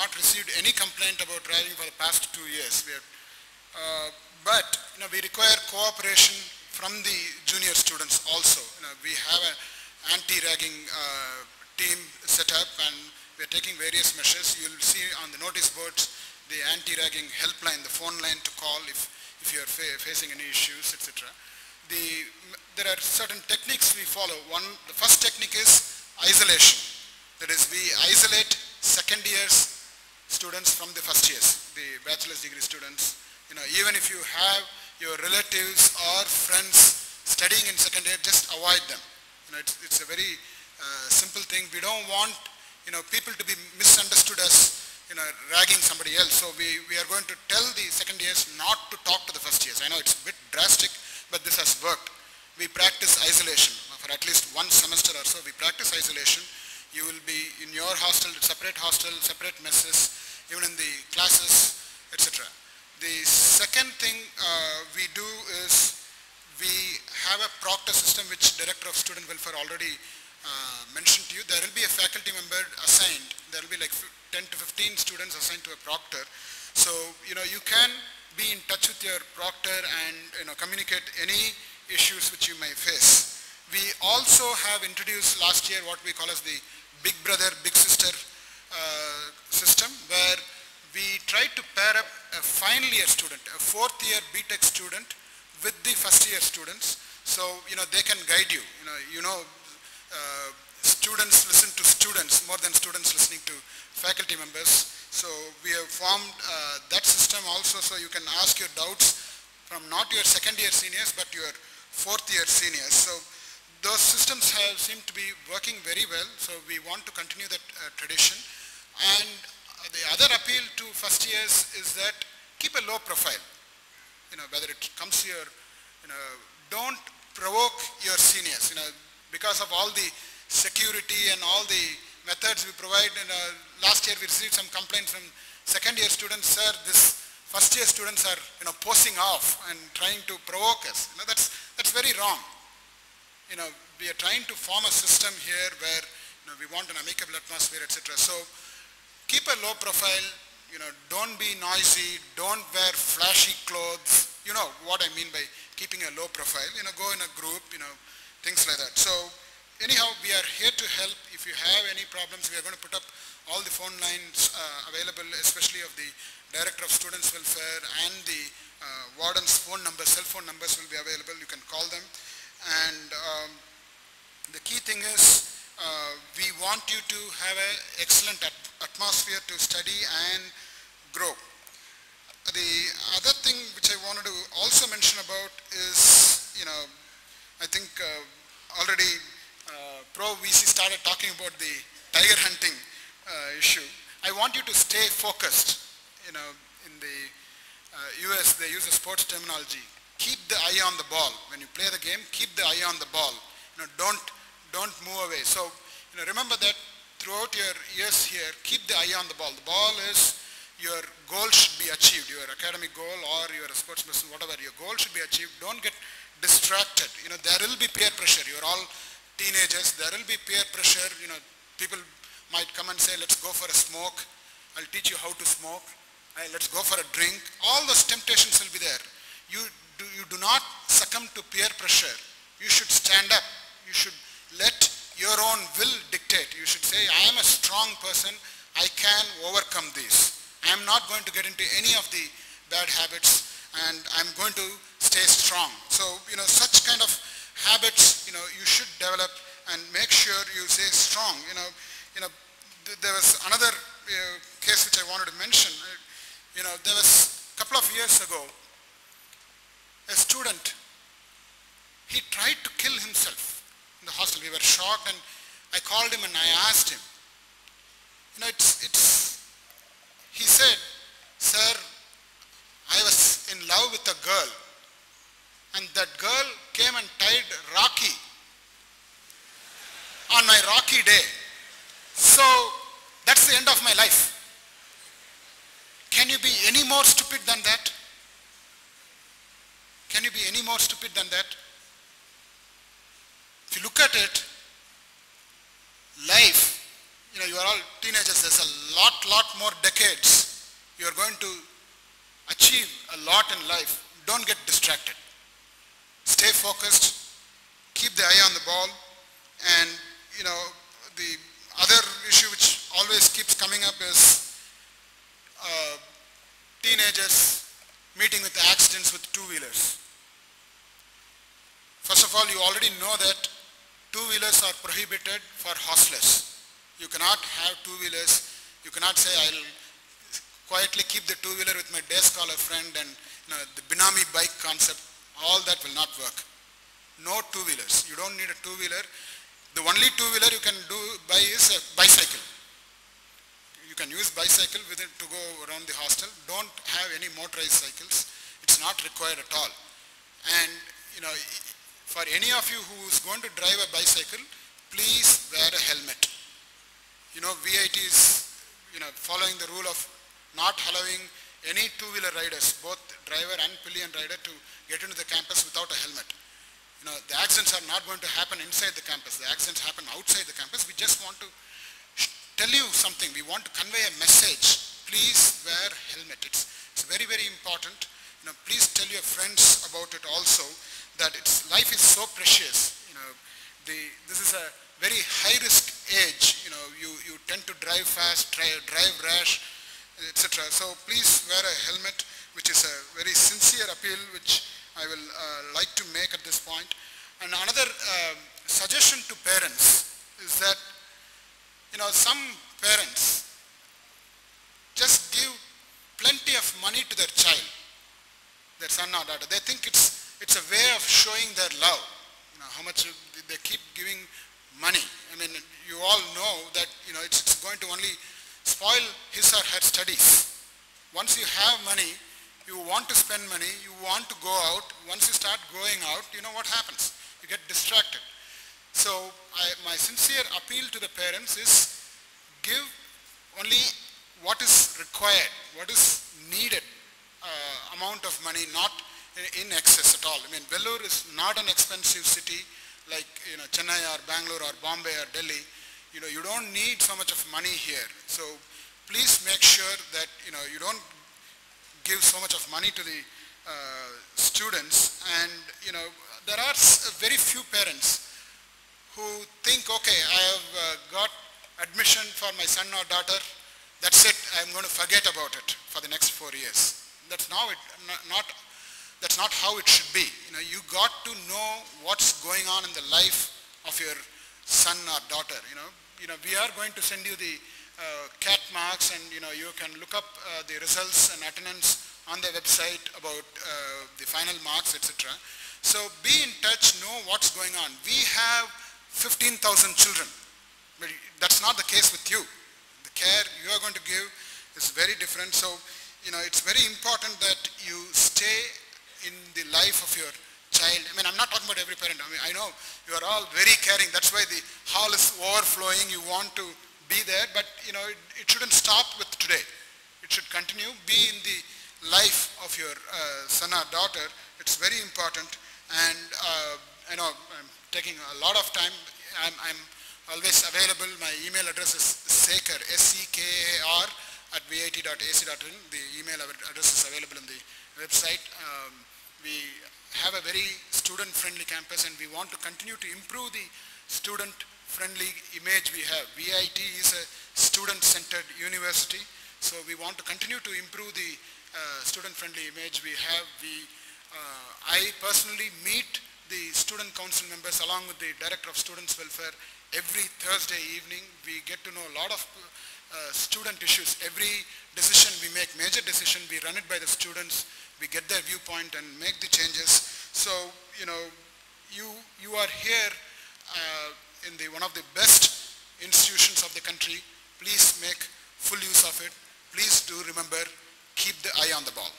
not received any complaint about ragging for the past 2 years. But we require cooperation from the junior students also. We have an anti-ragging team set up, and we are taking various measures. You will see on the notice boards the anti-ragging helpline, the phone line to call if you are facing any issues, etc. There are certain techniques we follow. The first technique is isolation. That is, we isolate second years students from the first years, the bachelor's degree students. Even if you have your relatives or friends studying in second year, just avoid them. It's a very simple thing. We don't want people to be misunderstood as ragging somebody else. So we are going to tell the second years not to talk to the first years. I know it's a bit drastic, but this has worked. We practice isolation for at least one semester or so. We practice isolation. You will be in your hostel, separate messes, even in the classes, etc. The second thing we do is we have a proctor system, which Director of Student Welfare already mentioned to you. There will be a faculty member assigned. There will be like 10 to 15 students assigned to a proctor. So you can be in touch with your proctor and communicate any issues which you may face. We also have introduced last year what we call as the Big Brother, Big Sister system, where we try to pair up a final year student, a fourth year BTech student with the first year students. So they can guide you. Students listen to students more than students listening to faculty members. So we have formed that system also, so you can ask your doubts from not your second year seniors but your fourth year seniors. So those systems seem to be working very well, so we want to continue that tradition. And the other appeal to first years is that keep a low profile. Whether it comes here, don't provoke your seniors. Because of all the security and all the methods we provide. Last year we received some complaints from second year students, sir, this first year students are posing off and trying to provoke us. That's very wrong. We are trying to form a system here where we want an amicable atmosphere, etc. So keep a low profile. Don't be noisy. Don't wear flashy clothes. You know what I mean by keeping a low profile. Go in a group. Things like that. So anyhow, we are here to help. If you have any problems, we are going to put up all the phone lines available, especially of the Director of Students Welfare, and the warden's phone numbers, cell phone numbers will be available. You can call them. And the key thing is we want you to have an excellent atmosphere to study and grow. The other thing which I wanted to also mention about is, I think already Pro VC started talking about the tiger hunting issue. I want you to stay focused. In the US, they use a sports terminology. Keep the eye on the ball. When you play the game, keep the eye on the ball. Don't move away. So, remember that throughout your years here, keep the eye on the ball. The ball is your goal should be achieved. Your academic goal, or you are a sports person, whatever, your goal should be achieved. Don't get distracted. There will be peer pressure. You're all teenagers. There will be peer pressure. People might come and say, let's go for a smoke. I'll teach you how to smoke. Let's go for a drink. All those temptations will be there. You do not succumb to peer pressure. You should stand up. You should let your own will dictate. You should say, I am a strong person. I can overcome this. I am not going to get into any of the bad habits, and I'm going to stay strong. So, such kind of habits, you should develop, and make sure you stay strong. There was another case which I wanted to mention. There was a couple of years ago, a student, he tried to kill himself in the hostel. We were shocked, and I called him and I asked him. He said, sir, I was in love with a girl, and that girl came and tied Rocky on my Rocky day. So that's the end of my life. Can you be any more stupid than that? Can you be any more stupid than that? If you look at it, life you are all teenagers, there's a lot more decades. You are going to achieve a lot in life. Don't get distracted. Stay focused, keep the eye on the ball, and the other issue which always keeps coming up is teenagers meeting with accidents with two-wheelers. First of all, you already know that two-wheelers are prohibited for hostlers. You cannot have two-wheelers. You cannot say, I'll quietly keep the two-wheeler with my day scholar friend, and the Binami bike concept. All that will not work. No two-wheelers. You don't need a two-wheeler. The only two-wheeler you can buy is a bicycle. You can use bicycle with it to go around the hostel. Don't have any motorized cycles. It's not required at all. And for any of you who is going to drive a bicycle, please wear a helmet. VIT is following the rule of not allowing any two-wheeler riders, both driver and pillion rider, to get into the campus without a helmet. The accidents are not going to happen inside the campus. The accidents happen outside the campus. We just want to tell you something. We want to convey a message. Please wear helmet. It's very, very important. Please tell your friends about it also, that life is so precious. This is a very high-risk age. You tend to drive fast, drive rash, etc. So please wear a helmet, which is a very sincere appeal, which I will like to make at this point. And another suggestion to parents is that, some parents just give plenty of money to their child, their son or daughter. They think it's a way of showing their love. How much they keep giving money. I mean, you all know that it's going to only spoil his or her studies. Once you have money, you want to spend money, you want to go out. Once you start going out, you know what happens? You get distracted. So my sincere appeal to the parents is, give only what is required, what is needed amount of money, not in excess at all. I mean, Vellore is not an expensive city like Chennai or Bangalore or Bombay or Delhi. You don't need so much of money here. So please make sure that you don't give so much of money to the students. And there are very few parents who think, okay, I have got admission for my son or daughter. That's it. I'm going to forget about it for the next 4 years. That's not how it should be. You got to know what's going on in the life of your son or daughter. We are going to send you the CAT marks, and you can look up the results and attendance on the website about the final marks, etc. So be in touch, know what's going on. We have 15,000 children, but that's not the case with you. The care you are going to give is very different. So it's very important that you stay in the life of your child. I mean, I'm not talking about every parent. I mean, I know you are all very caring. That's why the hall is overflowing. You want to be there, but it shouldn't stop with today. It should continue. Be in the life of your son or daughter. It's very important. And I know I'm taking a lot of time. I'm always available. My email address is sekar, S-E-K-A-R @vit.ac.in. The email address is available on the website. We have a very student-friendly campus, and we want to continue to improve the student-friendly image we have. VIT is a student-centered university, so we want to continue to improve the student-friendly image we have. I personally meet the student council members along with the director of students welfare every Thursday evening. We get to know a lot of student issues. Every decision we make, major decision, we run it by the students. We get their viewpoint and make the changes. So, you are here in one of the best institutions of the country. Please make full use of it. Please do remember, keep the eye on the ball.